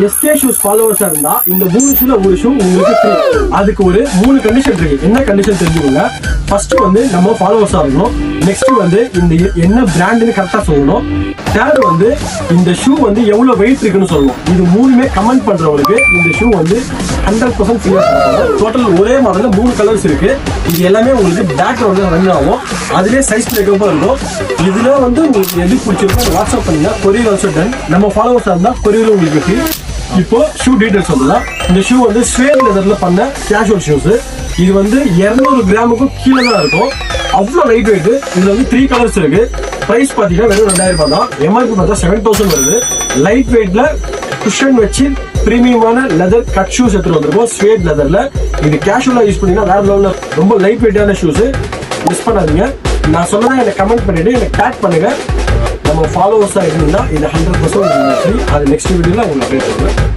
SK shoes ஃபாலோவர்ஸா இருந்தா இந்த 3 ஷூல ஒரு ஷூ உங்களுக்கு ஃப்ரீ. அதுக்கு ஒரு 3 கண்டிஷன் இருக்கு. என்ன கண்டிஷன் தெரிஞ்சுக்கோங்க. ஃபர்ஸ்ட் வந்து நம்ம ஃபாலோவர்ஸா இருக்கணும். நெக்ஸ்ட் வந்து இந்த என்ன பிராண்ட்னு கரெக்டா சொல்லணும். தேர்ட் வந்து இந்த ஷூ வந்து எவ்வளவு வெயிட் இருக்குன்னு சொல்லணும். இது மூணுமே கமெண்ட் பண்றவங்களுக்கு இந்த ஷூ வந்து 100% ஃப்ரீயா கொடுப்பாங்க. டோட்டல் ஒரே மாடல்ல 3 கலர்ஸ் இருக்கு. இது எல்லாமே உங்களுக்கு பேக்ரவுண்ட்ல ரன் ஆகும். அதுலயே சைஸ் பிரேக்கப்பும் இருக்கும். இதுல வந்து உங்களுக்கு எது பிடிச்சிருக்கோ வாட்ஸ்அப் பண்ணுங்க. Courier also done. நம்ம ஃபாலோவர்ஸா இருந்தா கொரியர் உங்களுக்கு ஃப்ரீ. இப்போ ஷூ டீடைல்ஸ் சொல்லலாம். இந்த ஷூ வந்து ஸ்வேட் லெதர்ல பண்ண கேஷுவல் ஷூஸ். இது வந்து 200 கிராமுக்கும் கீழே தான் இருக்கும். அவ்வளோ லைட் வெயிட். இதுல வந்து 3 கலர்ஸ் இருக்கு. பிரைஸ் பாத்தீங்கன்னா வெறும் 2000 ரூபாய் தான். எம்ஆர்பி பார்த்தா 7000 வருது. லைட் வெயிட்ல குஷன் வச்சு பிரீமியமான லெதர் கட் ஷூஸ் எடுத்துட்டு வந்திருக்கோம். ஸ்வேட் லெதர்ல. இது கேஷுவலா யூஸ் பண்ணீங்கன்னா வேற லெவல்ல ரொம்ப லைட் வெயிட்டான ஷூஸ். மிஸ் பண்ணாதீங்க. நான் சொன்னதை எனக்கு கமெண்ட் பண்ணிட்டு எனக்கு டேக் பண்ணுங்க. நம்ம ஃபாலோவர்ஸா இருந்தீங்கன்னா இது 100% ஃப்ரீ. அது நெக்ஸ்ட் வீடியோல உங்களுக்கு அப்டேட் பண்ணுவேன்.